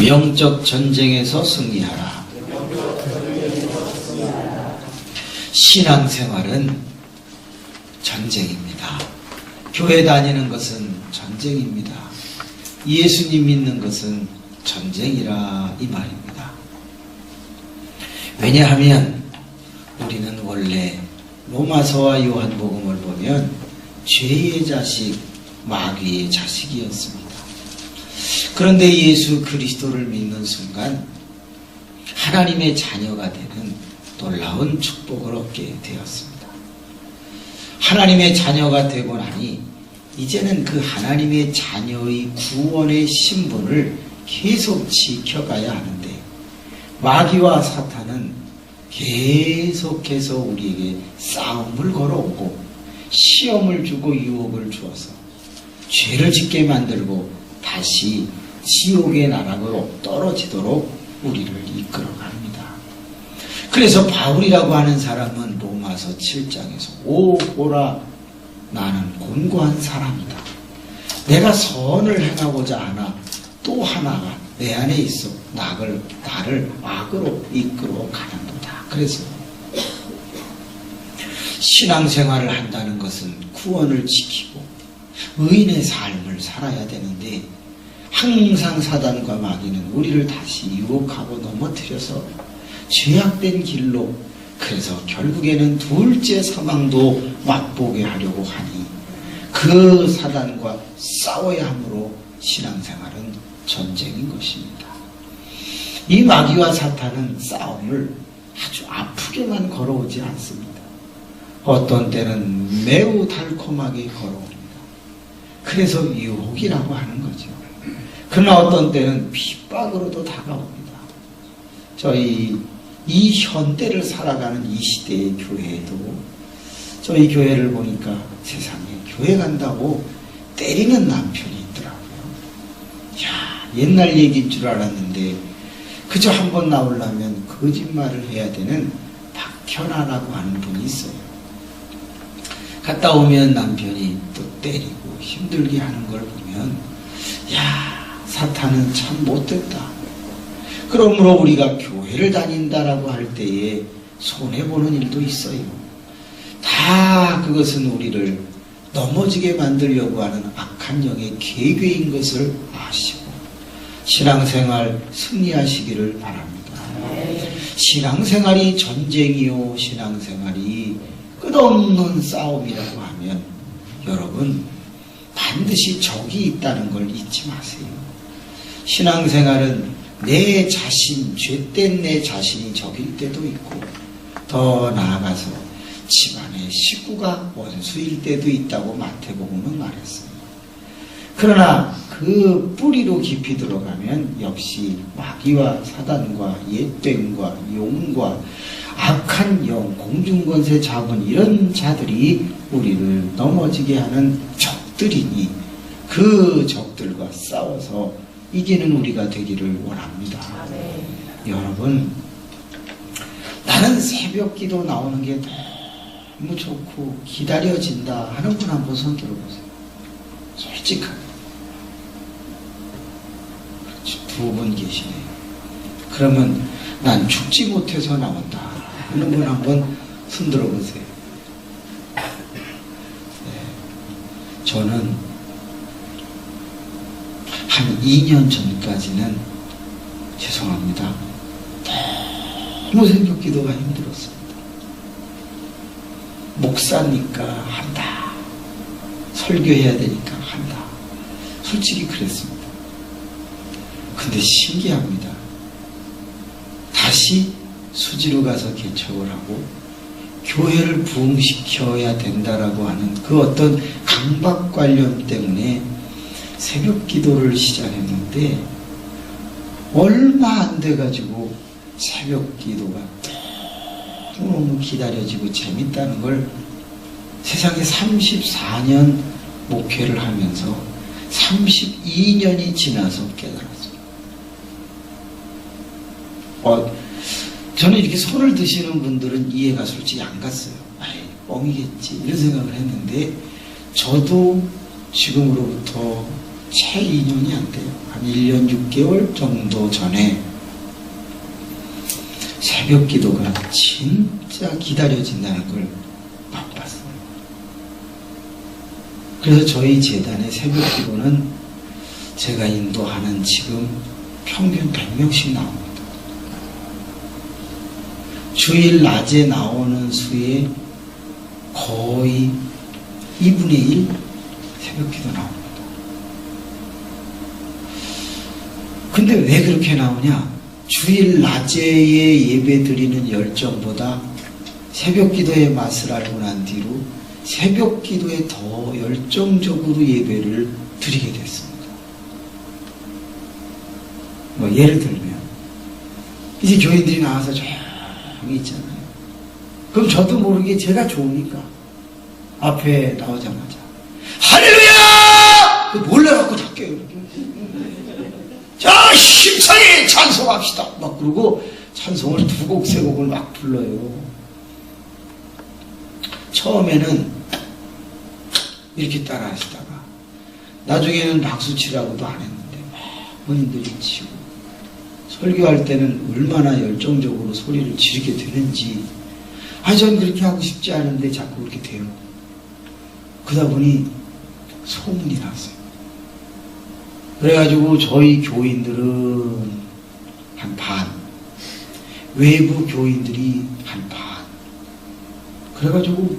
영적 전쟁에서 승리하라. 신앙생활은 전쟁입니다. 교회 다니는 것은 전쟁입니다. 예수님 믿는 것은 전쟁이라 이 말입니다. 왜냐하면 우리는 원래 로마서와 요한복음을 보면 죄의 자식, 마귀의 자식이었습니다. 그런데 예수 그리스도를 믿는 순간 하나님의 자녀가 되는 놀라운 축복을 얻게 되었습니다. 하나님의 자녀가 되고 나니 이제는 그 하나님의 자녀의 구원의 신분을 계속 지켜가야 하는데 마귀와 사탄은 계속해서 우리에게 싸움을 걸어오고 시험을 주고 유혹을 주어서 죄를 짓게 만들고 다시 지옥의 나락으로 떨어지도록 우리를 이끌어갑니다. 그래서 바울이라고 하는 사람은 로마서 7장에서 오 보라 나는 곤고한 사람이다. 내가 선을 행하고자 하나 또 하나가 내 안에 있어 나를 악으로 이끌어 가는도다. 그래서 신앙생활을 한다는 것은 구원을 지키고 의인의 삶을 살아야 되는데 항상 사단과 마귀는 우리를 다시 유혹하고 넘어뜨려서 죄악된 길로 그래서 결국에는 둘째 사망도 맛보게 하려고 하니 그 사단과 싸워야 하므로 신앙생활은 전쟁인 것입니다. 이 마귀와 사탄은 싸움을 아주 아프게만 걸어오지 않습니다. 어떤 때는 매우 달콤하게 걸어옵니다. 그래서 유혹이라고 하는 거죠. 그러나 어떤 때는 핍박으로도 다가옵니다. 저희 이 현대를 살아가는 이 시대의 교회에도 저희 교회를 보니까 세상에 교회 간다고 때리는 남편이 있더라고요. 야, 옛날 얘기인 줄 알았는데 그저 한번 나오려면 거짓말을 해야 되는 박현아라고 하는 분이 있어요. 갔다 오면 남편이 또 때리고 힘들게 하는 걸 보면 야, 사탄은 참 못됐다. 그러므로 우리가 교회를 다닌다라고 할 때에 손해보는 일도 있어요. 다 그것은 우리를 넘어지게 만들려고 하는 악한 영의 계획인 것을 아시고 신앙생활 승리하시기를 바랍니다. 신앙생활이 전쟁이요 신앙생활이 끝없는 싸움이라고 하면 여러분 반드시 적이 있다는 걸 잊지 마세요. 신앙생활은 내 자신, 죄된 내 자신이 적일 때도 있고 더 나아가서 집안의 식구가 원수일 때도 있다고 마태복음은 말했습니다. 그러나 그 뿌리로 깊이 들어가면 역시 마귀와 사단과 옛뱀과 용과 악한 영, 공중권세 자본 이런 자들이 우리를 넘어지게 하는 적들이니 그 적들과 싸워서 이기는 우리가 되기를 원합니다. 여러분, 나는 새벽 기도 나오는 게 너무 좋고 기다려진다 하는 분 한번 손 들어보세요. 솔직하게. 그렇지, 두 분 계시네요. 그러면 난 죽지 못해서 나온다 하는 분 한번 손 들어보세요. 네. 저는 한 2년 전까지는 죄송합니다. 너무 새벽 기도가 힘들었습니다. 목사니까 한다. 설교해야 되니까 한다. 솔직히 그랬습니다. 근데 신기합니다. 다시 수지로 가서 개척을 하고 교회를 부흥시켜야 된다라고 하는 그 어떤 강박관념 때문에 새벽 기도를 시작했는데 얼마 안 돼가지고 새벽 기도가 너무 기다려지고 재밌다는 걸 세상에 34년 목회를 하면서 32년이 지나서 깨달았어요. 저는 이렇게 손을 드시는 분들은 이해가 솔직히 안 갔어요. 아이, 뻥이겠지 이런 생각을 했는데 저도 지금으로부터 채 2년이 안 돼요. 한 1년 6개월 정도 전에 새벽 기도가 진짜 기다려진다는 걸 맛봤어요. 그래서 저희 재단의 새벽 기도는 제가 인도하는 지금 평균 100명씩 나옵니다. 주일 낮에 나오는 수의 거의 2분의 1 새벽 기도 나옵니다. 근데 왜 그렇게 나오냐? 주일 낮에의 예배 드리는 열정보다 새벽 기도의 맛을 알고 난 뒤로 새벽 기도에 더 열정적으로 예배를 드리게 됐습니다. 뭐 예를 들면 이제 교인들이 나와서 조용히 있잖아요. 그럼 저도 모르게 제가 좋으니까 앞에 나오자마자 할렐루야! 몰라갖고 작게 이렇게 자 힘차게 찬송합시다 막 그러고 찬송을 2곡 3곡을 막 불러요. 처음에는 이렇게 따라 하시다가 나중에는 박수치라고도 안 했는데 막 본인들이 치고 설교할 때는 얼마나 열정적으로 소리를 지르게 되는지 전 그렇게 하고 싶지 않은데 자꾸 그렇게 돼요. 그러다 보니 소문이 났어요. 그래가지고 저희 교인들은 한 반, 외부 교인들이 한 반. 그래가지고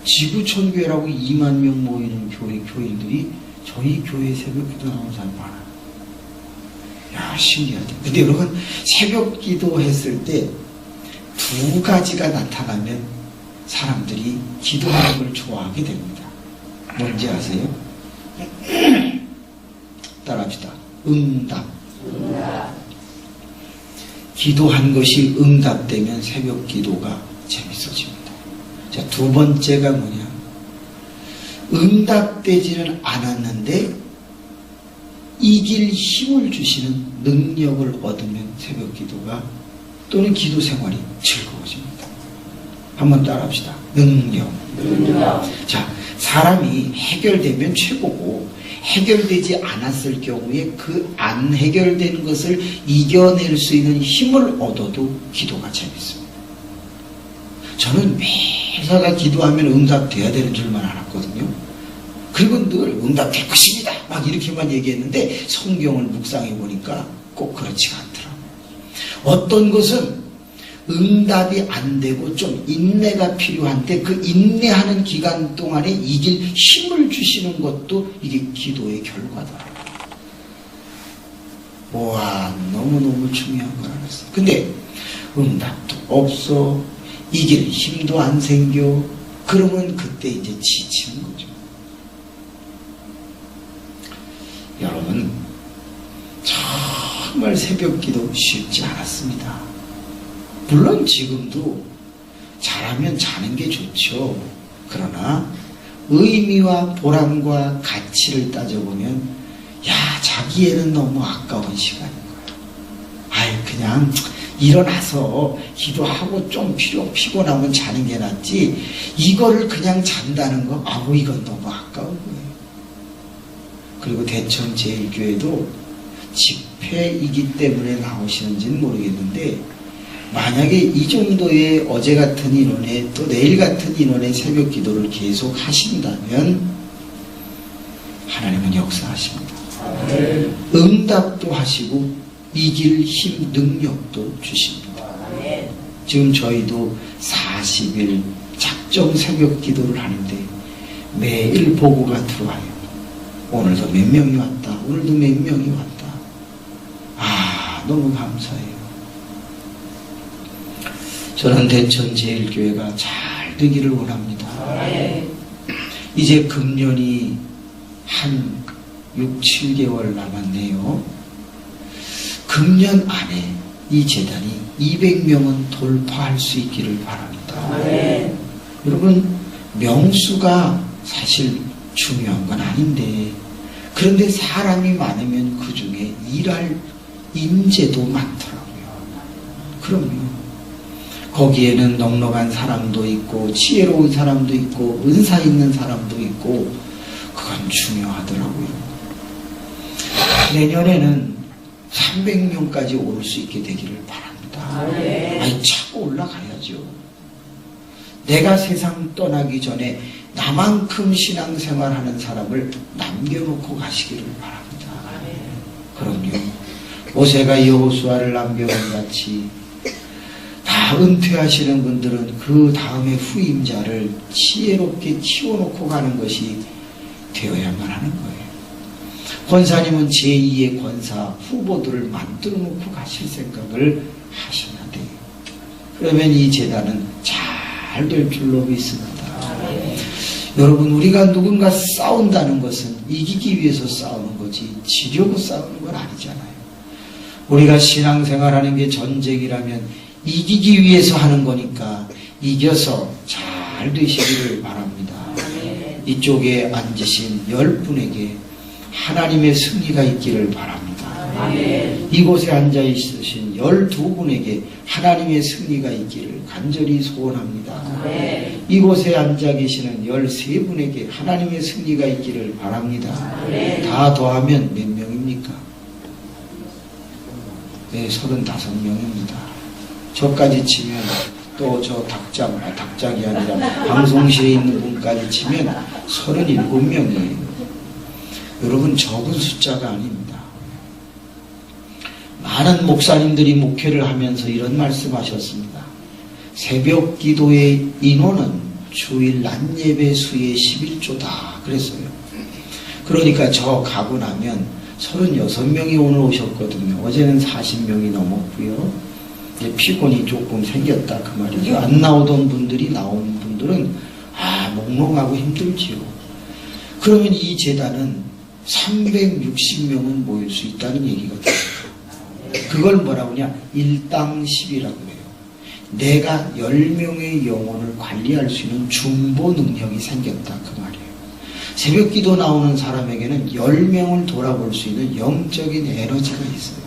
지구촌교회라고 2만 명 모이는 교인들이 저희 교회 새벽 기도 나오는 사람 많아요. 야, 신기하다. 근데 여러분, 새벽 기도 했을 때 2가지가 나타나면 사람들이 기도하는 걸 좋아하게 됩니다. 뭔지 아세요? 따라합시다. 응답. 기도한 것이 응답되면 새벽 기도가 재밌어집니다. 자, 2번째가 뭐냐? 응답되지는 않았는데 이길 힘을 주시는 능력을 얻으면 새벽 기도가 또는 기도 생활이 즐거워집니다. 한번 따라합시다. 능력. 자, 사람이 해결되면 최고고 해결되지 않았을 경우에 그 안 해결된 것을 이겨낼 수 있는 힘을 얻어도 기도가 재밌습니다. 저는 매사가 기도하면 응답돼야 되는 줄만 알았거든요. 그리고 늘 응답될 것입니다 막 이렇게만 얘기했는데 성경을 묵상해 보니까 꼭 그렇지가 않더라고요. 어떤 것은 응답이 안 되고 좀 인내가 필요한데 그 인내하는 기간 동안에 이길 힘을 주시는 것도 이게 기도의 결과다. 와, 너무너무 중요한 걸 알았어요. 근데 응답도 없어, 이길 힘도 안 생겨. 그러면 그때 이제 지치는 거죠. 여러분, 정말 새벽 기도 쉽지 않았습니다. 물론 지금도 잘하면 자는 게 좋죠. 그러나 의미와 보람과 가치를 따져보면 자기에는 너무 아까운 시간인 거예요. 그냥 일어나서 기도하고 좀 피곤하면 자는 게 낫지 이거를 그냥 잔다는 거 이건 너무 아까운 거예요. 그리고 대천 제일교회도 집회이기 때문에 나오시는지는 모르겠는데 만약에 이 정도의 어제 같은 인원에 또 내일 같은 인원의 새벽 기도를 계속 하신다면 하나님은 역사하십니다. 응답도 하시고 이길 힘, 능력도 주십니다. 지금 저희도 40일 작정 새벽 기도를 하는데 매일 보고가 들어와요. 오늘도 몇 명이 왔다. 오늘도 몇 명이 왔다. 너무 감사해요. 저는 대천 제일교회가 잘 되기를 원합니다. 이제 금년이 한 6, 7개월 남았네요. 금년 안에 이 재단이 200명은 돌파할 수 있기를 바랍니다. 여러분, 명수가 사실 중요한 건 아닌데 그런데 사람이 많으면 그 중에 일할 인재도 많더라고요. 그럼요. 거기에는 넉넉한 사람도 있고 지혜로운 사람도 있고 은사 있는 사람도 있고 그건 중요하더라고요. 내년에는 300명까지 오를 수 있게 되기를 바랍니다. 아니, 차고 올라가야죠. 내가 세상 떠나기 전에 나만큼 신앙생활하는 사람을 남겨놓고 가시기를 바랍니다. 그럼요. 모세가 여호수아를 남겨온 같이 다 은퇴하시는 분들은 그 다음에 후임자를 지혜롭게 키워놓고 가는 것이 되어야만 하는 거예요. 권사님은 제2의 권사 후보들을 만들어 놓고 가실 생각을 하셔야 돼요. 그러면 이 재단은 잘 될 줄로 믿습니다. 여러분, 우리가 누군가 싸운다는 것은 이기기 위해서 싸우는 거지 지려고 싸우는 건 아니잖아요. 우리가 신앙생활하는 게 전쟁이라면 이기기 위해서 하는 거니까 이겨서 잘 되시기를 바랍니다. 이쪽에 앉으신 10분에게 하나님의 승리가 있기를 바랍니다. 이곳에 앉아 있으신 12분에게 하나님의 승리가 있기를 간절히 소원합니다. 이곳에 앉아 계시는 13분에게 하나님의 승리가 있기를 바랍니다. 다 더하면 몇 명입니까? 네, 35명입니다. 저까지 치면 또 저 닭장이 아니라 방송실에 있는 분까지 치면 37명이에요. 여러분, 적은 숫자가 아닙니다. 많은 목사님들이 목회를 하면서 이런 말씀하셨습니다. 새벽 기도의 인원은 주일 낮 예배 수의 11조다 그랬어요. 그러니까 저 가고 나면 36명이 오늘 오셨거든요. 어제는 40명이 넘었고요. 이제 피곤이 조금 생겼다 그 말이죠. 안 나오던 분들이 나온 분들은 몽롱하고 힘들지요. 그러면 이 재단은 360명은 모일 수 있다는 얘기거든요. 그걸 뭐라고 하냐? 일당 10이라고 해요. 내가 10명의 영혼을 관리할 수 있는 중보 능력이 생겼다 그 말이에요. 새벽기도 나오는 사람에게는 10명을 돌아볼 수 있는 영적인 에너지가 있어요.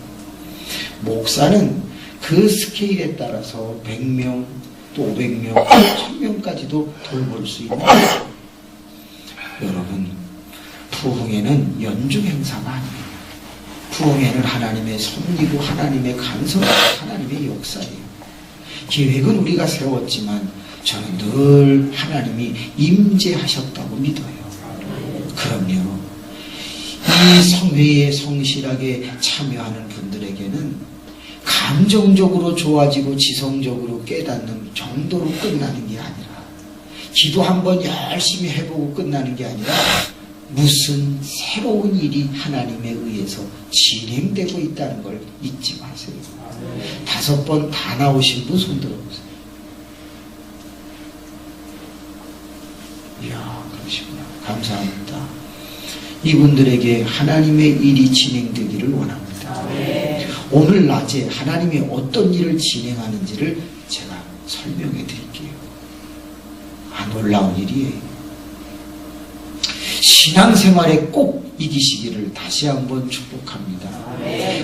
목사는 그 스케일에 따라서 100명, 또 500명, 1000명까지도 돌볼 수 있는 거예요. 여러분, 부흥회는 연중 행사가 아니에요. 부흥회는 하나님의 섭리고 하나님의 간섭, 하나님의 역사예요. 계획은 우리가 세웠지만 저는 늘 하나님이 임재하셨다고 믿어요. 그럼요. 이 성회에 성실하게 참여하는 분들에게는 감정적으로 좋아지고 지성적으로 깨닫는 정도로 끝나는 게 아니라, 기도 한번 열심히 해보고 끝나는 게 아니라 무슨 새로운 일이 하나님에 의해서 진행되고 있다는 걸 잊지 마세요. 5번 다 나오신 분 손 들어보세요. 이야, 그러시구나. 감사합니다. 이분들에게 하나님의 일이 진행되기를 원합니다. 오늘 낮에 하나님이 어떤 일을 진행하는지를 제가 설명해 드릴게요. 놀라운 일이에요. 신앙생활에 꼭 이기시기를 다시 한번 축복합니다.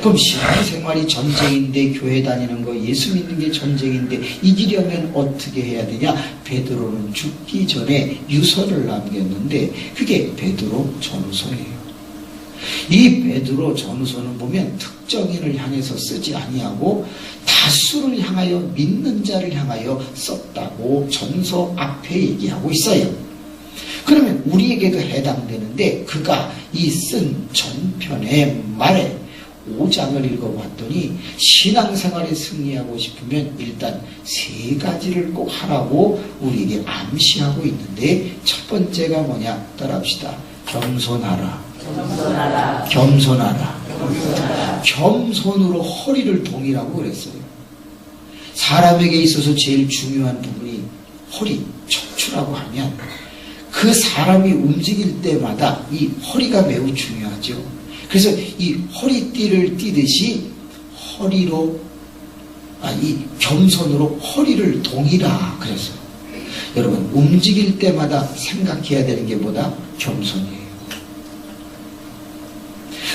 그럼 신앙생활이 전쟁인데, 교회 다니는 거, 예수 믿는 게 전쟁인데 이기려면 어떻게 해야 되냐? 베드로는 죽기 전에 유서를 남겼는데 그게 베드로 전후서예요. 이 베드로 전후서는 보면 특정인을 향해서 쓰지 아니하고 다수를 향하여, 믿는 자를 향하여 썼다고 전서 앞에 얘기하고 있어요. 그러면 우리에게도 해당되는데, 그가 이 쓴 전편의 말에 5장을 읽어봤더니 신앙생활에 승리하고 싶으면 일단 3가지를 꼭 하라고 우리에게 암시하고 있는데, 첫 번째가 뭐냐? 따라합시다. 겸손하라. 겸손하라. 겸손으로 허리를 동이라고 그랬어요. 사람에게 있어서 제일 중요한 부분이 허리, 척추라고 하면 그 사람이 움직일 때마다 이 허리가 매우 중요하죠. 그래서 이 허리띠를 띠듯이 이 겸손으로 허리를 동이라 그래서, 여러분, 움직일 때마다 생각해야 되는 게 뭐다? 겸손이에요.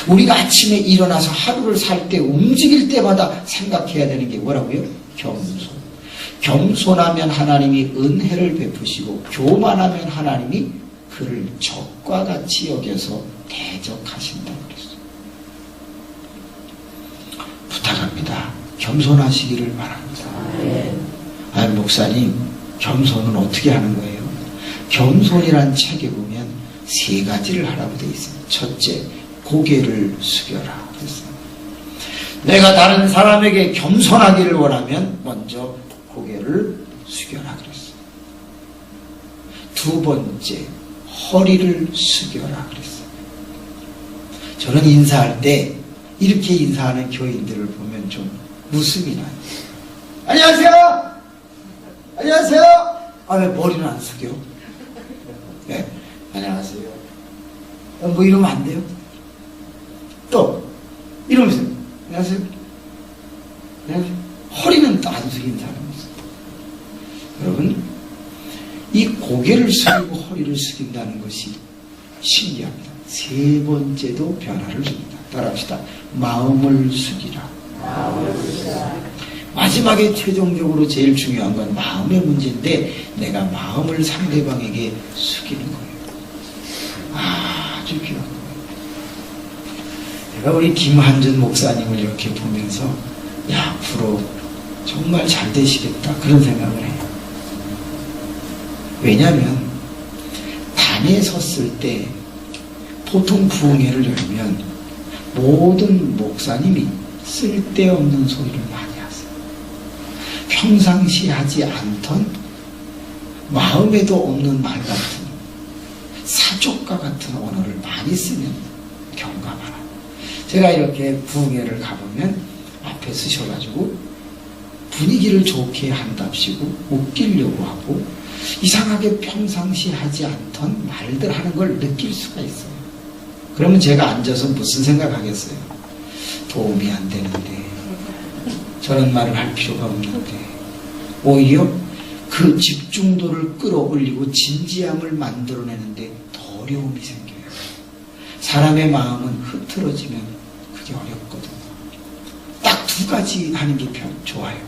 우리가 아침에 일어나서 하루를 살 때 움직일 때마다 생각해야 되는 게 뭐라고요? 겸손. 겸손하면 하나님이 은혜를 베푸시고, 교만하면 하나님이 그를 적과 같이 여겨서 대적하신다고 그랬어요. 부탁합니다. 겸손하시기를 바랍니다. 아니, 목사님, 겸손은 어떻게 하는 거예요? 겸손이란 책에 보면 세 가지를 하라고 되어 있습니다. 첫째, 고개를 숙여라. 그랬어요. 내가 다른 사람에게 겸손하기를 원하면 먼저 고개를 숙여라 그랬어요. 두 번째, 허리를 숙여라 그랬어요. 저는 인사할 때 이렇게 인사하는 교인들을 보면 좀 웃음이 나요. 안녕하세요! 안녕하세요! 아, 왜 머리는 안 숙여? 네, 안녕하세요. 뭐 이러면 안 돼요? 또, 이러면서, 안녕하세요. 안녕하세요. 허리는 또 안 숙인 사람이 있어요. 여러분, 이 고개를 숙이고 허리를 숙인다는 것이 신기합니다. 세 번째도 변화를 줍니다. 따라합시다. 마음을 숙이라. 마지막에 최종적으로 제일 중요한 건 마음의 문제인데 내가 마음을 상대방에게 숙이는 거예요. 아주 귀한 거예요. 제가 우리 김한준 목사님을 이렇게 보면서 야, 앞으로 정말 잘 되시겠다 그런 생각을 해요. 왜냐하면 단에 섰을 때 보통 부흥회를 열면 모든 목사님이 쓸데없는 소리를 많이 하세요. 평상시 하지 않던 마음에도 없는 말 같은 사족과 같은 언어를 많이 쓰는 경우가 많아요. 제가 이렇게 부흥회를 가보면 앞에 서셔가지고 분위기를 좋게 한답시고 웃기려고 하고 이상하게 평상시 하지 않던 말들 하는 걸 느낄 수가 있어요. 그러면 제가 앉아서 무슨 생각하겠어요? 도움이 안 되는데 저런 말을 할 필요가 없는데 오히려 그 집중도를 끌어올리고 진지함을 만들어내는데 더 어려움이 생겨요. 사람의 마음은 흐트러지면 그게 어렵거든요. 딱 두 가지 하는 게 좋아요.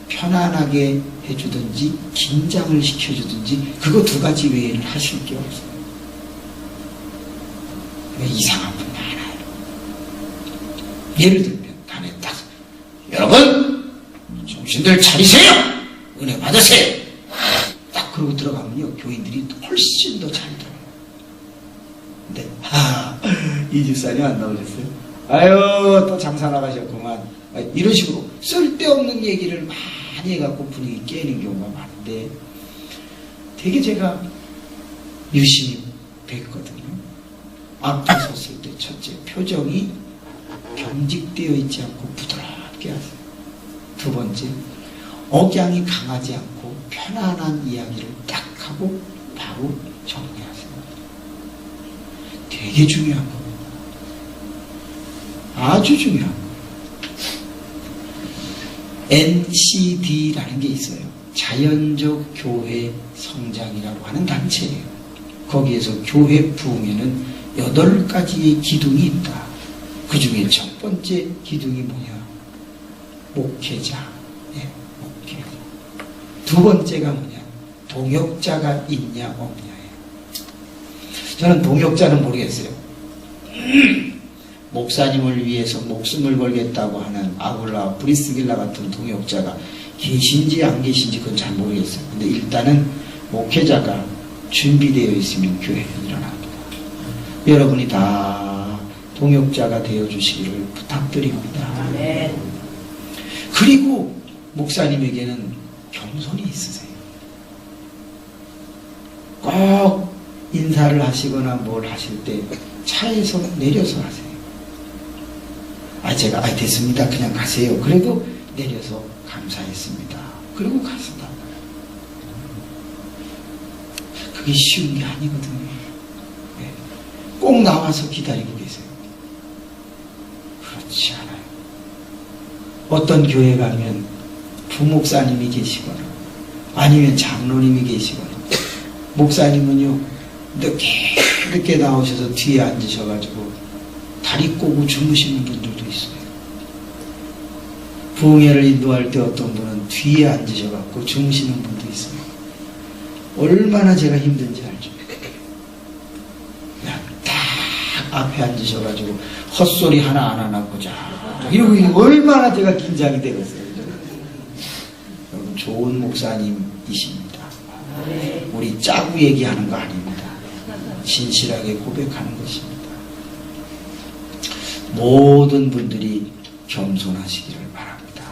편안하게 해주든지 긴장을 시켜주든지 그거 두 가지 외에는 하실 게 없어요. 이상한 분 많아요. 예를 들면 단에 딱 여러분 정신들 차리세요. 은혜 받으세요. 딱 그러고 들어가면요 교인들이 훨씬 더 잘 들어요. 근데 이 집사님 안 나오셨어요? 아유 또 장사 나가셨구만. 이런 식으로 쓸데없는 얘기를 많이 해갖고 분위기 깨는 경우가 많은데 되게 제가 유심히 뵀거든요. 앞에 섰을 때 첫째 표정이 경직되어 있지 않고 부드럽게 하세요. 두 번째 억양이 강하지 않고 편안한 이야기를 딱 하고 바로 정리하세요. 되게 중요한 겁니다. 아주 중요한 거예요. NCD라는 게 있어요. 자연적 교회 성장이라고 하는 단체예요. 거기에서 교회 부흥에는 8가지의 기둥이 있다. 그 중에 첫 번째 기둥이 뭐냐? 목회자. 네, 목회자. 두 번째가 뭐냐? 동역자가 있냐 없냐예요. 저는 동역자는 모르겠어요. 목사님을 위해서 목숨을 걸겠다고 하는 아굴라, 브리스길라 같은 동역자가 계신지 안 계신지 그건 잘 모르겠어요. 근데 일단은 목회자가 준비되어 있으면 교회는 일어납니다. 여러분이 다 동역자가 되어주시기를 부탁드립니다. 네. 그리고 목사님에게는 겸손이 있으세요. 꼭 인사를 하시거나 뭘 하실 때 차에서 내려서 하세요. 제가 됐습니다. 그냥 가세요. 그래도 내려서 감사했습니다. 그리고 가신다. 그게 쉬운 게 아니거든요. 네. 꼭 나와서 기다리고 계세요. 그렇지 않아요. 어떤 교회 가면 부목사님이 계시거나 아니면 장로님이 계시거나 목사님은요 늦게 나오셔서 뒤에 앉으셔가지고 다리 꼬고 주무시는 분들도 있어요. 부흥회를 인도할 때 어떤 분은 뒤에 앉으셔갖고 주무시는 분도 있어요. 얼마나 제가 힘든지 알죠. 그냥 딱 앞에 앉으셔가지고 헛소리 하나 안 하고 쫙 이러고 얼마나 제가 긴장이 되겠어요. 여러분, 좋은 목사님이십니다. 우리 짜고 얘기하는 거 아닙니다. 진실하게 고백하는 것입니다. 모든 분들이 겸손하시기를 바랍니다.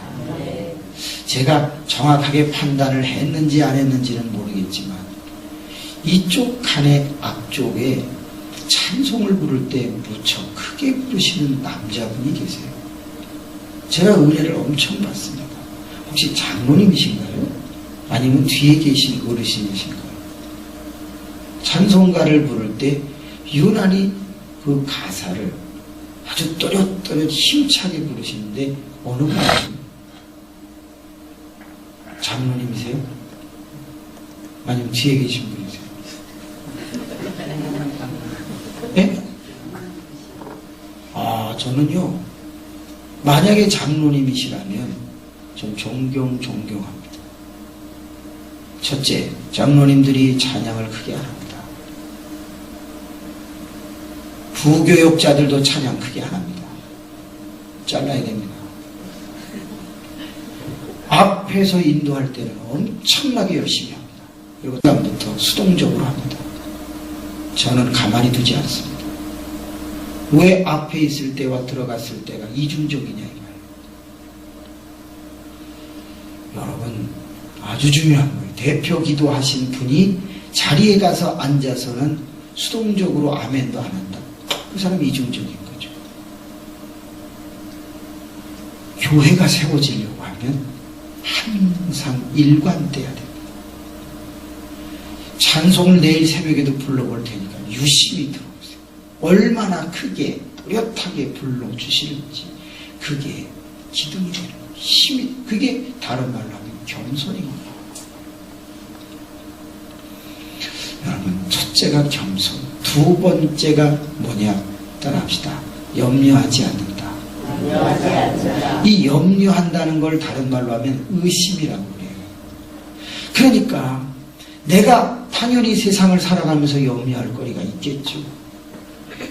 제가 정확하게 판단을 했는지 안 했는지는 모르겠지만 이쪽 칸의 앞쪽에 찬송을 부를 때 무척 크게 부르시는 남자분이 계세요. 제가 은혜를 엄청 받습니다. 혹시 장로님이신가요? 아니면 뒤에 계신 어르신이신가요? 찬송가를 부를 때 유난히 그 가사를 아주 또렷또렷 힘차게 부르시는데 어느 분이세요? 장로님이세요? 아니면 뒤에 계신 분이세요? 네? 저는요, 만약에 장로님이시라면 좀 존경합니다. 첫째, 장로님들이 찬양을 크게 안 합니다. 부교역자들도 찬양 크게 안 합니다. 잘라야 됩니다. 앞에서 인도할 때는 엄청나게 열심히 합니다. 그리고 다음부터 수동적으로 합니다. 저는 가만히 두지 않습니다. 왜 앞에 있을 때와 들어갔을 때가 이중적이냐 이거예요. 여러분, 아주 중요한 거예요. 대표 기도하신 분이 자리에 가서 앉아서는 수동적으로 아멘도 안 한다. 그 사람이 이중적인 거죠. 교회가 세워지려고 하면 항상 일관돼야 됩니다. 찬송을 내일 새벽에도 불러볼 테니까 유심히 들어보세요. 얼마나 크게 뚜렷하게 불러주시는지 그게 기둥이 되는 거예요. 힘이, 그게 다른 말로 하면 겸손인 겁니다. 여러분, 첫째가 겸손, 두 번째가 뭐냐? 따라합시다. 염려하지 않는다. 이 염려한다는 걸 다른 말로 하면 의심이라고 그래요. 그러니까 내가 당연히 세상을 살아가면서 염려할 거리가 있겠죠.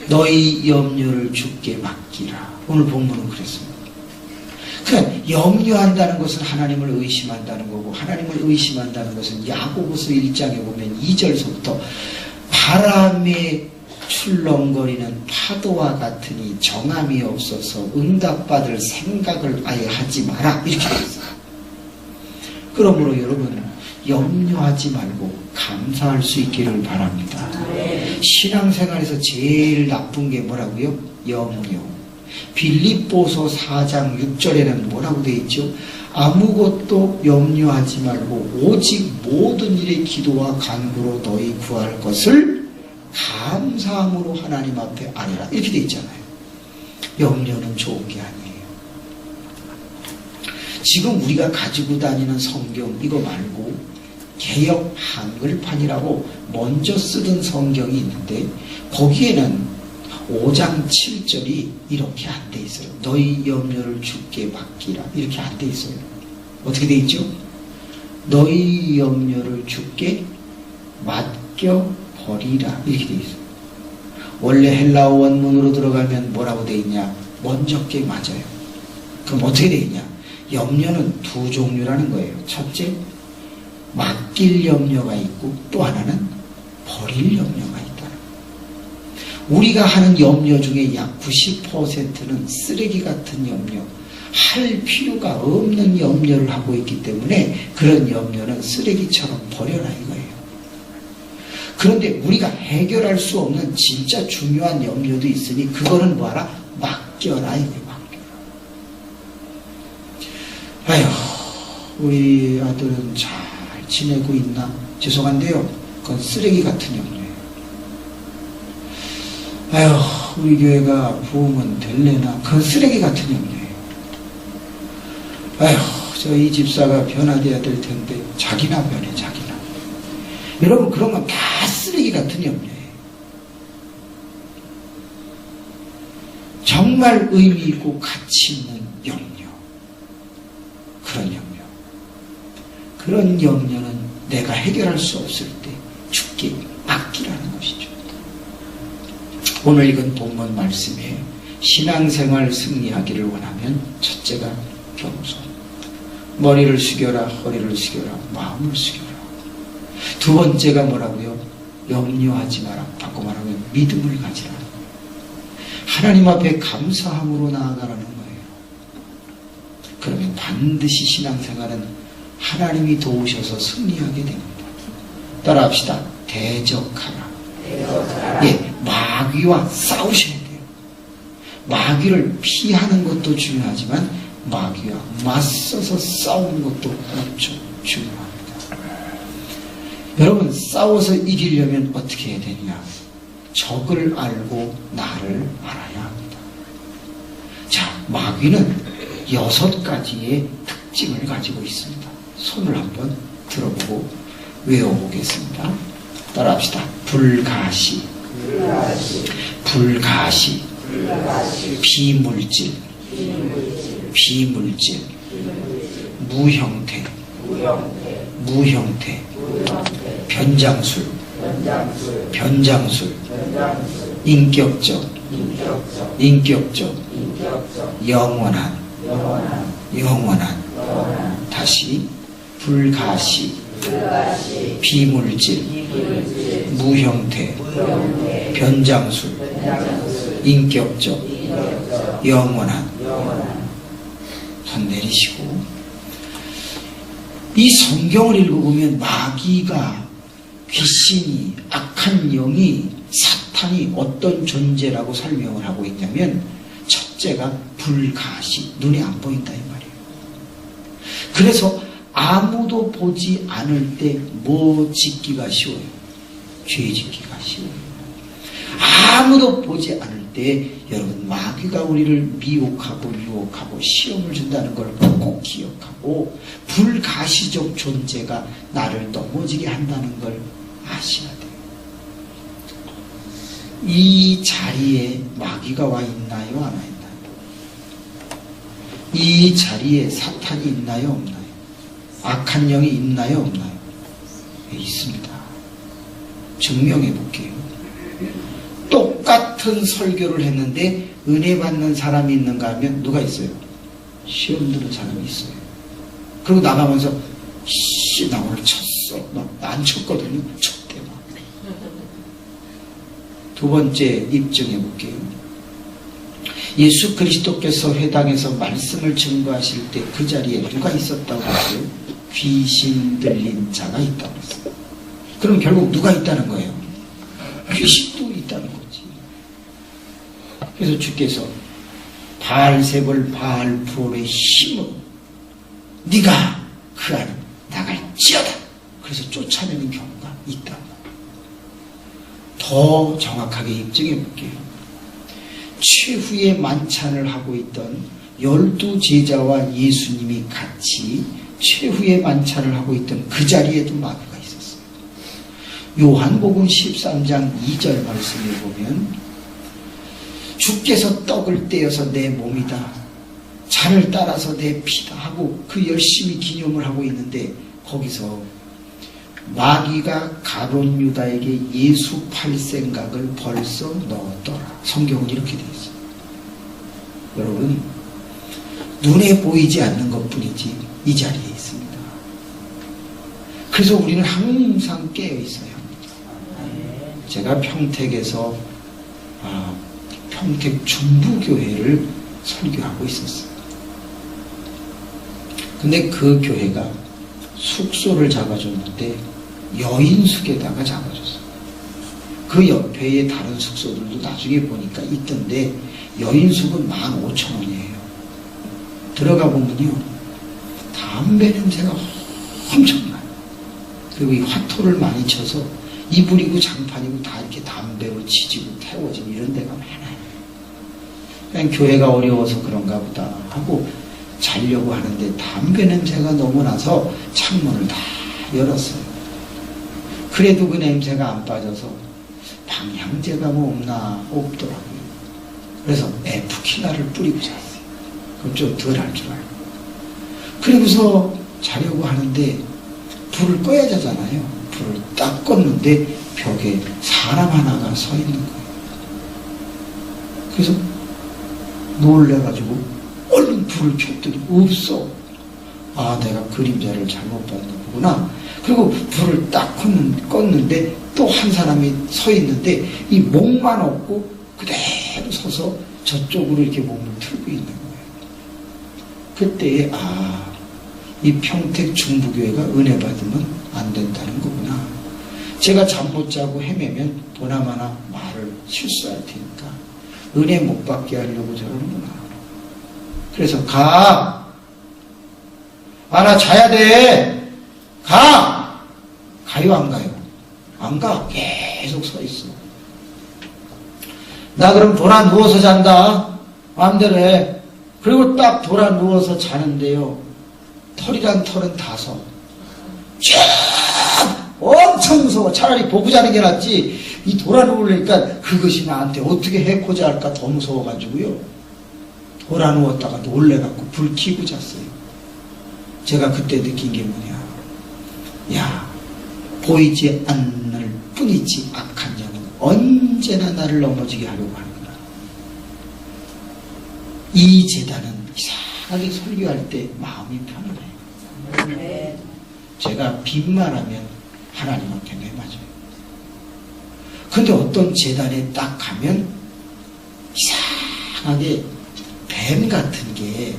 너희 염려를 주께 맡기라. 오늘 본문은 그랬습니다. 그러니까 염려한다는 것은 하나님을 의심한다는 거고, 하나님을 의심한다는 것은 야고보서 1장에 보면 2절서부터 바람에 출렁거리는 파도와 같으니 정함이 없어서 응답받을 생각을 아예 하지 마라, 이렇게 되어 있어요. 그러므로 여러분, 염려하지 말고 감사할 수 있기를 바랍니다. 신앙생활에서 제일 나쁜 게 뭐라고요? 염려. 빌립보서 4장 6절에는 뭐라고 되어 있죠? 아무것도 염려하지 말고 오직 모든 일의 기도와 간구로 너희 구할 것을 감사함으로 하나님 앞에 아뢰라, 이렇게 되어 있잖아요. 염려는 좋은 게 아니에요. 지금 우리가 가지고 다니는 성경 이거 말고 개역 한글판이라고 먼저 쓰던 성경이 있는데 거기에는 5장 7절이 이렇게 안 돼 있어요. 너희 염려를 주께 맡기라, 이렇게 안 돼 있어요. 어떻게 돼 있죠? 너희 염려를 주께 맡겨 버리라, 이렇게 돼 있어요. 원래 헬라어 원문으로 들어가면 뭐라고 돼 있냐? 먼저 게 맞아요. 그럼 어떻게 돼 있냐? 염려는 두 종류라는 거예요. 첫째, 맡길 염려가 있고 또 하나는 버릴 염려가 있다. 우리가 하는 염려 중에 약 90%는 쓰레기 같은 염려, 할 필요가 없는 염려를 하고 있기 때문에 그런 염려는 쓰레기처럼 버려라 이거예요. 그런데 우리가 해결할 수 없는 진짜 중요한 염려도 있으니 그거는 뭐하라? 맡겨라 이거예요. 아휴, 우리 아들은 잘 지내고 있나? 죄송한데요, 그건 쓰레기 같은 염려예요. 아휴, 우리 교회가 부흥은 될래나? 그건 쓰레기 같은 염려예요. 아휴, 저 이 집사가 변화돼야 될 텐데 자기나 변해, 자기나. 여러분, 그런 건 다 쓰레기 같은 염려예요. 정말 의미 있고 가치 있는 염려, 그런 염려. 그런 염려는 내가 해결할 수 없을 때 주께 맡기라는 것이죠. 오늘 읽은 본문 말씀에 신앙생활 승리하기를 원하면 첫째가 겸손. 머리를 숙여라, 허리를 숙여라, 마음을 숙여라. 두 번째가 뭐라고요? 염려하지 마라. 바꿔 말하면 믿음을 가지라. 하나님 앞에 감사함으로 나아가라는 거예요. 그러면 반드시 신앙생활은 하나님이 도우셔서 승리하게 됩니다. 따라합시다. 대적하라. 예, 마귀와 싸우셔야 돼요. 마귀를 피하는 것도 중요하지만 마귀와 맞서서 싸우는 것도 엄청 중요합니다. 여러분, 싸워서 이기려면 어떻게 해야 되느냐? 적을 알고 나를 알아야 합니다. 자, 마귀는 6가지의 특징을 가지고 있습니다. 손을 한번 들어보고 외워보겠습니다. 따라합시다. 불가시, 비물질, 무형태, 변장술, 인격적, 영원한. 다시 불가시, 비물질, 무형태, 변장술, 인격적, 영원한. 손 내리시고, 이 성경을 읽어보면 마귀가, 귀신이, 악한 영이, 사탄이 어떤 존재라고 설명을 하고 있냐면 첫째가 불가시, 눈에 안 보인다 이 말이에요. 그래서 아무도 보지 않을 때 뭐 짓기가 쉬워요? 죄 짓기가 쉬워요. 아무도 보지 않을 때 여러분, 마귀가 우리를 미혹하고 유혹하고 시험을 준다는 걸 꼭 기억하고 불가시적 존재가 나를 넘어지게 한다는 걸 아셔야 돼요. 이 자리에 마귀가 와 있나요? 안 와 있나요? 이 자리에 사탄이 있나요? 없나요? 악한 영이 있나요? 없나요? 네, 있습니다. 증명해 볼게요. 똑같은 설교를 했는데 은혜 받는 사람이 있는가 하면 누가 있어요? 시험 드는 사람이 있어요. 그리고 나가면서 나 오늘 쳤어. 안 쳤거든요. 쳤대 막. 두 번째 입증해 볼게요. 예수 그리스도께서 회당에서 말씀을 증거하실 때 그 자리에 누가 있었다고 했어요? 귀신 들린 자가 있다고 했어요. 그럼 결국 누가 있다는 거예요? 귀신도 있다는 거지. 그래서 주께서 바알세불 바알부올의 힘으로 네가 그 안에 나갈지어다. 그래서 쫓아내는 경우가 있다. 더 정확하게 입증해 볼게요. 최후의 만찬을 하고 있던 12제자와 예수님이 같이 최후의 만찬을 하고 있던 그 자리에도 마귀가 있었어요. 요한복음 13장 2절 말씀을 보면 주께서 떡을 떼어서 내 몸이다, 잔을 따라서 내 피다 하고 그 열심히 기념을 하고 있는데 거기서 마귀가 가룟 유다에게 예수 팔 생각을 벌써 넣었더라. 성경은 이렇게 되어 있어요. 여러분, 눈에 보이지 않는 것뿐이지 이 자리에 있습니다. 그래서 우리는 항상 깨어 있어야 합니다. 제가 평택에서 평택 중부교회를 설교하고 있었어요. 근데 그 교회가 숙소를 잡아줬는데 여인숙에다가 잡아줬어요. 그 옆에 다른 숙소들도 나중에 보니까 있던데 여인숙은 15,000원이에요. 들어가 보면요, 담배 냄새가 엄청나요. 그리고 이 화토를 많이 쳐서 이불이고 장판이고 다 이렇게 담배로 지지고 태워진 이런 데가 많아요. 그냥 교회가 어려워서 그런가 보다 하고 자려고 하는데 담배 냄새가 너무 나서 창문을 다 열었어요. 그래도 그 냄새가 안 빠져서 방향제가 뭐 없나 없더라고요. 그래서 에프키나를 뿌리고 잤어요. 그럼 좀 덜 할 줄 알고. 그리고서 자려고 하는데 불을 꺼야 되잖아요. 불을 딱 껐는데 벽에 사람 하나가 서 있는 거예요. 그래서 놀래가지고 얼른 불을 켰더니 없어. 아, 내가 그림자를 잘못 봤나 보구나. 그리고 불을 딱 껐는데 또 한 사람이 서 있는데 이 목만 없고 그대로 서서 저쪽으로 이렇게 몸을 틀고 있는 거예요. 그때 이 평택 중부교회가 은혜 받으면 안 된다는 거구나. 제가 잠 못 자고 헤매면 보나마나 말을 실수할 테니까 은혜 못 받게 하려고 저러는구나. 그래서 가. 나 자야 돼. 가. 가요 안 가요? 안 가. 계속 서 있어. 나 그럼 돌아 누워서 잔다. 마음대로 해. 그리고 딱 돌아 누워서 자는데요. 털이란 털은 다 서. 엄청 무서워. 차라리 보고 자는 게 낫지. 이 돌아 누우려니까 그것이 나한테 어떻게 해코지 할까 더 무서워가지고요. 돌아 누웠다가 놀래갖고 불 켜고 잤어요. 제가 그때 느낀 게 뭐냐. 야, 보이지 않을 뿐이지 악한 자는 언제나 나를 넘어지게 하려고 하는구나. 이 재단은 이상하게 설교할 때 마음이 편안해요. 제가 빈말하면 하나님한테 내맞아요. 근데 어떤 재단에 딱 가면 이상하게 뱀 같은 게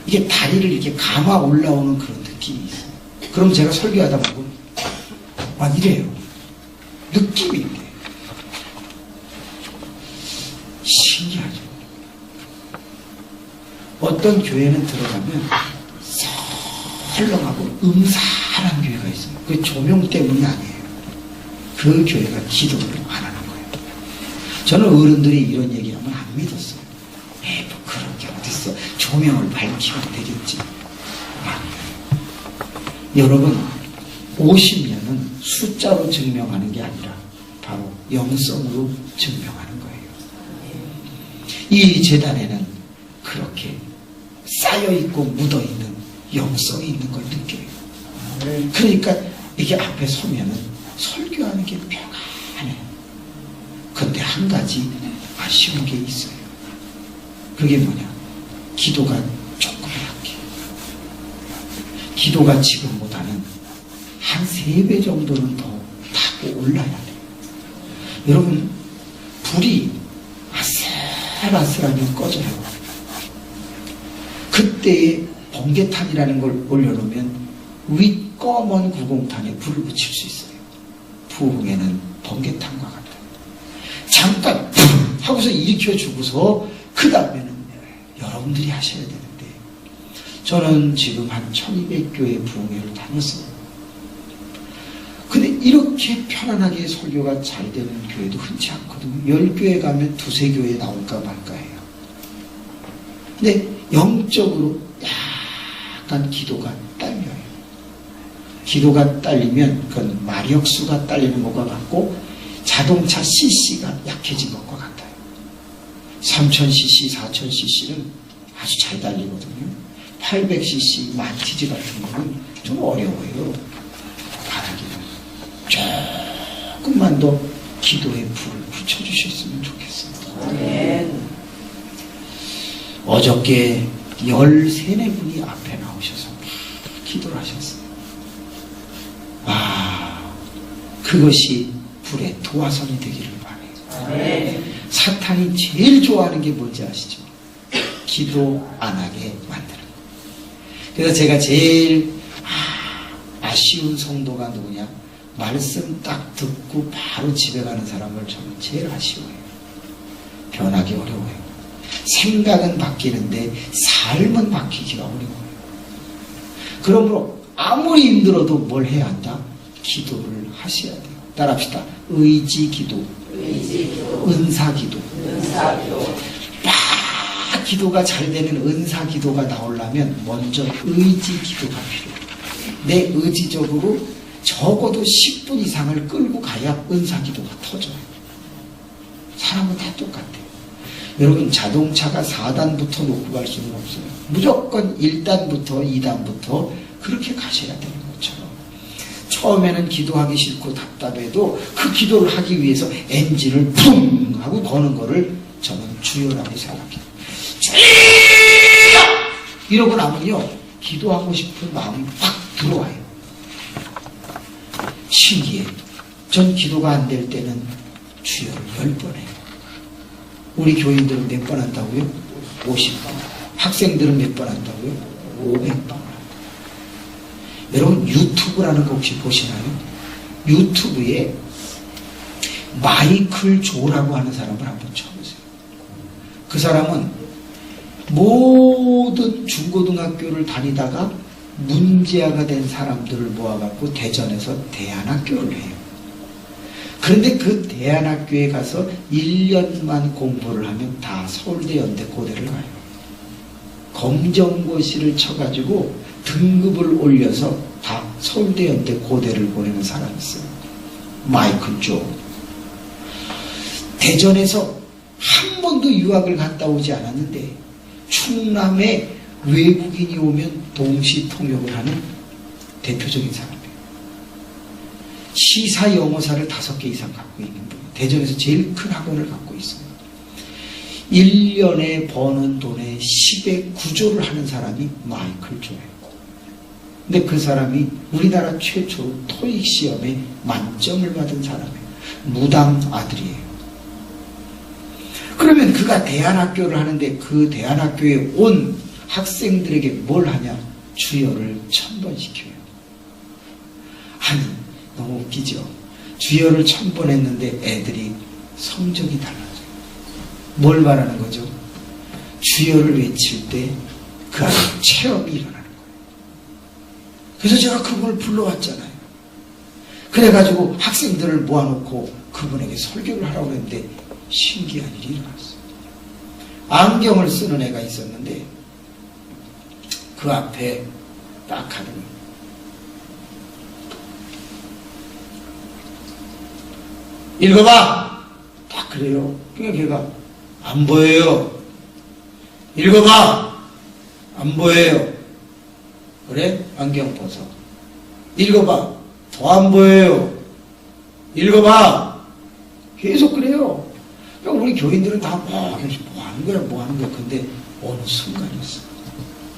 이게 다리를 이렇게 감아 올라오는 그런 느낌이 있어요. 그럼 제가 설교하다 보면 이래요. 느낌이 이래요. 신기하죠. 어떤 교회는 들어가면 설렁하고 음산한 교회가 있어요. 그게 조명 때문이 아니에요. 그 교회가 기도를 안 하는 거예요. 저는 어른들이 이런 얘기하면 안 믿었어요. 뭐 그런 게 어딨어. 조명을 밝히면 되겠지. 여러분, 50년은 숫자로 증명하는 게 아니라 바로 영성으로 증명하는 거예요. 이 재단에는 그렇게 쌓여있고 묻어있는 영성이 있는 걸 느껴요. 그러니까 이게 앞에 서면은 설교하는 게 편안해요. 그런데 한 가지 아쉬운 게 있어요. 그게 뭐냐? 기도가 조금 약해요. 기도가 지금보다는 한 3배 정도는 더 타고 올라야 돼요. 여러분, 불이 아슬아슬하면 꺼져요. 그때에 번개탄이라는 걸 올려놓으면 위 검은 구공탄에 불을 붙일 수 있어요. 부흥에는 번개탄과 같아요. 잠깐 하고서 일으켜주고서 그 다음에는 여러분들이 하셔야 되는데, 저는 지금 한 1200교회 부흥회를 다녔어요. 근데 이렇게 편안하게 설교가 잘 되는 교회도 흔치 않거든요. 10교회 가면 2-3교회 나올까 말까 해요. 근데 영적으로 약간 기도가 딸려요. 기도가 딸리면 그건 마력수가 딸리는 것과 같고 자동차 cc가 약해진 것과 같아요. 3000cc, 4000cc는 아주 잘 달리거든요. 800cc 만티즈 같은 거는 좀 어려워요. 바라기는 조금만 더 기도에 불을 붙여주셨으면 좋겠습니다. 네. 어저께 13분이 앞에 나오셔서 기도를 하셨어요. 그것이 불의 도화선이 되기를 바라요. 네. 사탄이 제일 좋아하는 게 뭔지 아시죠? 기도 안 하게 만드는 거예요. 그래서 제가 제일 아쉬운 성도가 누구냐? 말씀 딱 듣고 바로 집에 가는 사람을 저는 제일 아쉬워해요. 변하기 어려워요. 생각은 바뀌는데 삶은 바뀌기가 어려워요. 그러므로 아무리 힘들어도 뭘 해야 한다? 기도를 하셔야 돼요. 따라합시다. 의지기도, 은사기도. 막 기도가 잘 되는 은사기도가 나오려면 먼저 의지기도가 필요해요. 내 의지적으로 적어도 10분 이상을 끌고 가야 은사기도가 터져요. 사람은 다 똑같아요. 여러분, 자동차가 4단부터 놓고 갈 수는 없어요. 무조건 1단부터 2단부터 그렇게 가셔야 되는 것처럼, 처음에는 기도하기 싫고 답답해도 그 기도를 하기 위해서 엔진을 쿵 하고 거는 거를 저는 주요라고 생각해요. 주여! 이러고 나면요, 기도하고 싶은 마음이 확 들어와요. 신기해. 전 기도가 안 될 때는 주여를 10번 해요. 우리 교인들은 몇 번 한다고요? 50번. 학생들은 몇 번 한다고요? 500번. 여러분, 유튜브라는 거 혹시 보시나요? 유튜브에 마이클 조라고 하는 사람을 한번 쳐보세요. 그 사람은 모든 중고등학교를 다니다가 문제아가 된 사람들을 모아갖고 대전에서 대안학교를 해요. 그런데 그 대안학교에 가서 1년만 공부를 하면 다 서울대, 연대, 고대를 가요. 검정고시를 쳐가지고 등급을 올려서 다 서울대, 연대, 고대를 보내는 사람이 있어요. 마이클 조. 대전에서 한 번도 유학을 갔다 오지 않았는데 충남에 외국인이 오면 동시 통역을 하는 대표적인 사람이에요. 시사 영어사를 5개 이상 갖고 있는 분. 대전에서 제일 큰 학원을 갖고 있어요. 1년에 버는 돈의 10의 9조를 하는 사람이 마이클 조예요. 근데 그 사람이 우리나라 최초로 토익 시험에 만점을 받은 사람이에요. 무당 아들이에요. 그러면 그가 대안학교를 하는데 그 대안학교에 온 학생들에게 뭘 하냐? 주여를 1000번 시켜요. 아니, 너무 웃기죠? 주여를 1000번 했는데 애들이 성적이 달라져요. 뭘 말하는 거죠? 주여를 외칠 때 그 안에 체험이 일어나는 거예요. 그래서 제가 그분을 불러왔잖아요. 그래가지고 학생들을 모아놓고 그분에게 설교를 하라고 했는데 신기한 일이 일어났어요. 안경을 쓰는 애가 있었는데 그 앞에 딱 하더니 읽어봐! 딱 그래요. 그러니까 걔가 안 보여요. 읽어봐! 안 보여요. 그래? 안경 벗어. 읽어봐! 더 안 보여요. 읽어봐! 계속 그래요. 그러니까 우리 교인들은 다 뭐 하는 거야, 뭐 하는 거야. 근데 어느 순간이었어.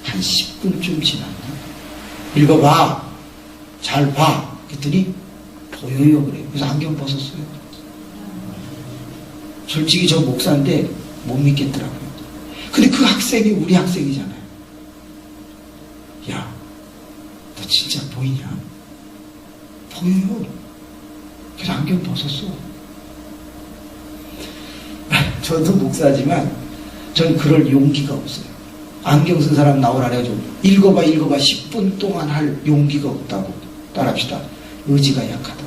한 10분쯤 지났나? 읽어봐! 잘 봐! 그랬더니 보여요. 그래요. 그래서 안경 벗었어요. 솔직히 저 목사인데 못 믿겠더라고요. 근데 그 학생이 우리 학생이잖아요. 야, 너 진짜 보이냐? 보여요. 그래서 안경 벗었어. 저도 목사지만 전 그럴 용기가 없어요. 안경 쓴 사람 나오라 그래가지고 읽어봐 10분 동안 할 용기가 없다고. 따라합시다. 의지가 약하다.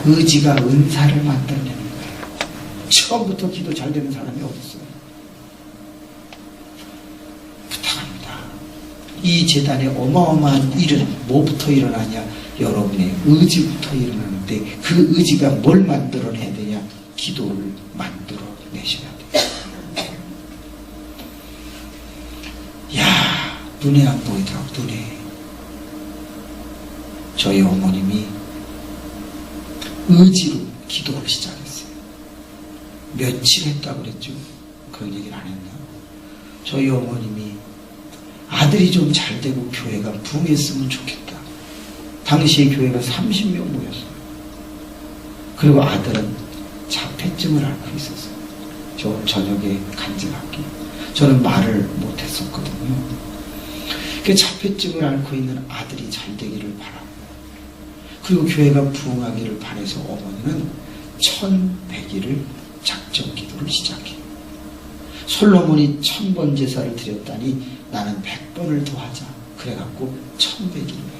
의지가 은사를 만들어내는 거예요. 처음부터 기도 잘 되는 사람이 어딨어요? 부탁합니다. 이 재단에 어마어마한 일은 뭐부터 일어나냐? 여러분의 의지부터 일어나는데 그 의지가 뭘 만들어내야 되냐? 기도를 만들어내셔야 돼요. 야, 눈에 안 보이더라고. 눈에. 저희 어머님이 의지로 기도를 시작했어요. 며칠 했다고 그랬죠? 그런 얘기를 안 했나? 저희 어머님이 아들이 좀 잘 되고 교회가 부흥했으면 좋겠다. 당시에 교회가 30명 모였어요. 그리고 아들은 자폐증을 앓고 있었어요. 저 저녁에 간증할게요. 저는 말을 못했었거든요. 그 자폐증을 앓고 있는 아들이 잘 되기를 바라고, 그리고 교회가 부흥하기를 바라서 어머니는 1100일을 작정 기도를 시작해요. 솔로몬이 1000번 제사를 드렸다니 나는 100번을 더 하자. 그래갖고 1100일을 해요.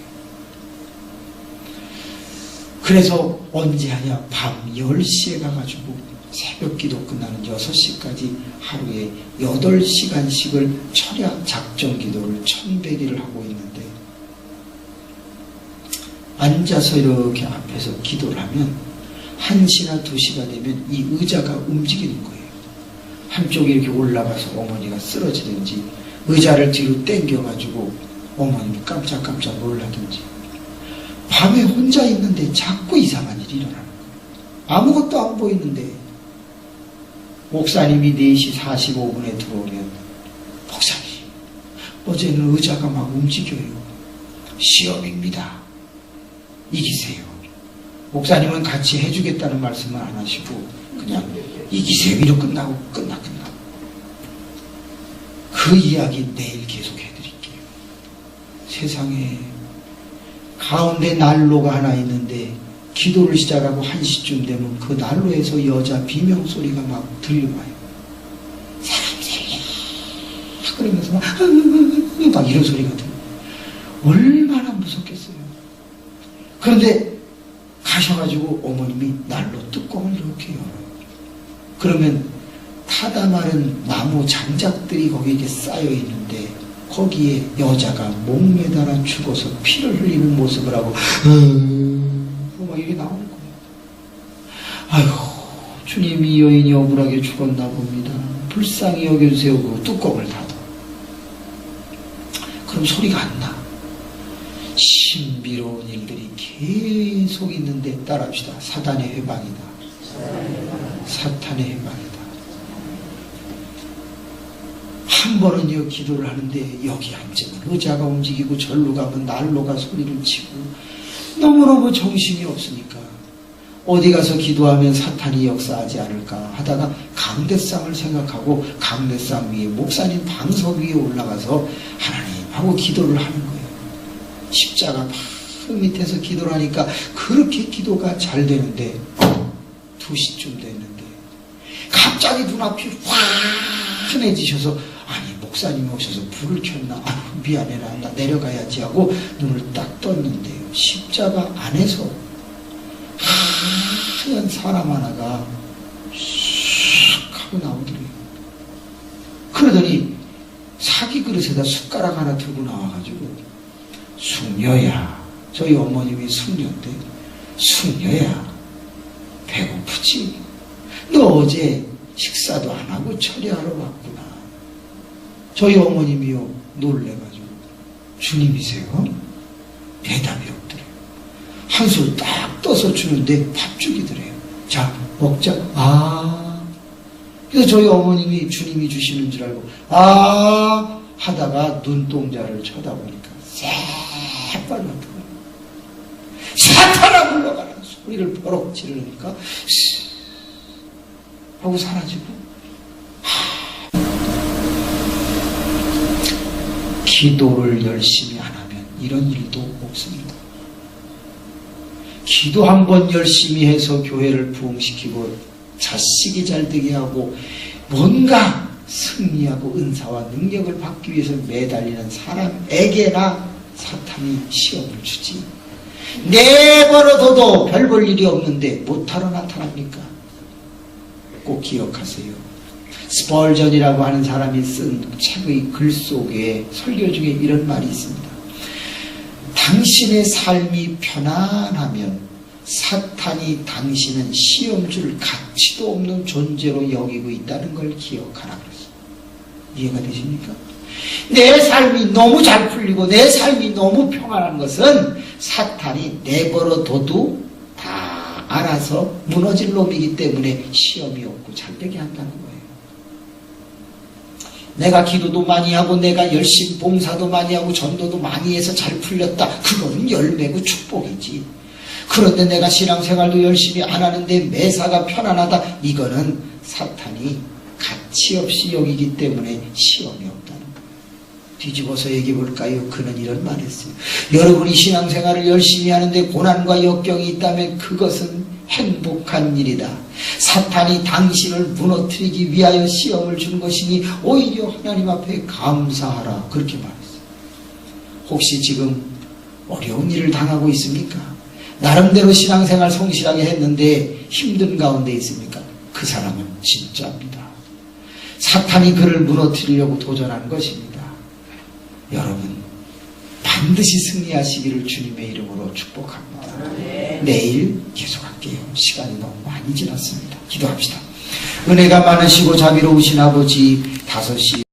그래서 언제 하냐? 밤 10시에 가가지고 새벽 기도 끝나는 6시까지 하루에 8시간씩을 철야 작정 기도를 1100일을 하고 있는데, 앉아서 이렇게 앞에서 기도를 하면 1시나 2시가 되면 이 의자가 움직이는 거예요. 한쪽에 이렇게 올라가서 어머니가 쓰러지든지, 의자를 뒤로 당겨가지고 어머님이 깜짝깜짝 놀라든지, 밤에 혼자 있는데 자꾸 이상한 일이 일어나는 거예요. 아무것도 안 보이는데 목사님이 4시 45분에 들어오면 목사님, 어제는 의자가 막 움직여요. 시험입니다. 이기세요. 목사님은 같이 해주겠다는 말씀을 안 하시고 그냥 이기세요. 이로 끝나고 끝나. 그 이야기 내일 계속 해드릴게요. 세상에 가운데 난로가 하나 있는데 기도를 시작하고 1시쯤 되면 그 난로에서 여자 비명소리가 막 들려와요. 사람 살려 그러면서 막 이런 소리가 들려요. 얼마나 무섭겠어요. 그런데 가셔가지고 어머님이 난로 뚜껑을 이렇게 열어요. 그러면 타다 마른 나무 장작들이 거기에 이렇게 쌓여 있는데 거기에 여자가 목매달아 죽어서 피를 흘리는 모습을 하고 막 이게 나오는 거예요. 아이고, 주님이 여인이 억울하게 죽었나 봅니다. 불쌍히 여겨주세요. 그 뚜껑을 닫아. 그럼 소리가 안 나. 신비로운 일들이 계속 있는데 따라합시다. 사단의 해방이다. 사탄의 해방이다. 한 번은요 기도를 하는데 여기 앉으면 의자가 움직이고 절로 가면 난로가 소리를 치고 너무너무 정신이 없으니까 어디 가서 기도하면 사탄이 역사하지 않을까 하다가 강대상을 생각하고 강대상 위에 목사님 방석 위에 올라가서 하나님하고 기도를 하는 거예요. 십자가 바로 밑에서 기도를 하니까 그렇게 기도가 잘 되는데 2시쯤 됐는데 갑자기 눈앞이 환해지셔서 아니 목사님이 오셔서 불을 켰나? 아유 미안해라 나 내려가야지 하고 눈을 딱 떴는데요. 십자가 안에서 하얀 사람 하나가 슉 하고 나오더래요. 그러더니 사기 그릇에다 숟가락 하나 들고 나와가지고 숙녀야, 저희 어머님이 숙녀인데 숙녀야 배고프지? 너 어제 식사도 안 하고 처리하러 왔구나. 저희 어머님이요 놀래가지고 주님이세요? 대답이 없더래요. 한술 딱 떠서 주는데 밥죽이더래요. 자 먹자. 그래서 저희 어머님이 주님이 주시는 줄 알고 하다가 눈동자를 쳐다보니까 새빨갛더라고요. 사탄아 물러가라 소리를 버럭 지르니까 하고 사라지고. 기도를 열심히 안 하면 이런 일도 없습니다. 기도 한번 열심히 해서 교회를 부흥시키고 자식이 잘 되게 하고 뭔가 승리하고 은사와 능력을 받기 위해서 매달리는 사람에게나 사탄이 시험을 주지. 내버려둬도 별 볼 일이 없는데 못하러 나타납니까? 꼭 기억하세요. 스펄전이라고 하는 사람이 쓴 책의 글 속에 설교 중에 이런 말이 있습니다. 당신의 삶이 편안하면 사탄이 당신은 시험 줄 가치도 없는 존재로 여기고 있다는 걸 기억하라 그랬어요. 이해가 되십니까? 내 삶이 너무 잘 풀리고 내 삶이 너무 평안한 것은 사탄이 내버려둬도 다 알아서 무너질 놈이기 때문에 시험이 없고 잘되게 한다는 거예요. 내가 기도도 많이 하고 내가 열심히 봉사도 많이 하고 전도도 많이 해서 잘 풀렸다. 그거는 열매고 축복이지. 그런데 내가 신앙생활도 열심히 안 하는데 매사가 편안하다. 이거는 사탄이 가치 없이 여기기 때문에 시험이 없다는 거예요. 뒤집어서 얘기해 볼까요? 그는 이런 말을 했어요. 여러분이 신앙생활을 열심히 하는데 고난과 역경이 있다면 그것은 행복한 일이다. 사탄이 당신을 무너뜨리기 위하여 시험을 준 것이니 오히려 하나님 앞에 감사하라. 그렇게 말했어요. 혹시 지금 어려운 일을 당하고 있습니까? 나름대로 신앙생활 성실하게 했는데 힘든 가운데 있습니까? 그 사람은 진짜입니다. 사탄이 그를 무너뜨리려고 도전한 것입니다. 여러분 반드시 승리하시기를 주님의 이름으로 축복합니다. 내일 계속할게요. 시간이 너무 많이 지났습니다. 기도합시다. 은혜가 많으시고 자비로우신 아버지, 5시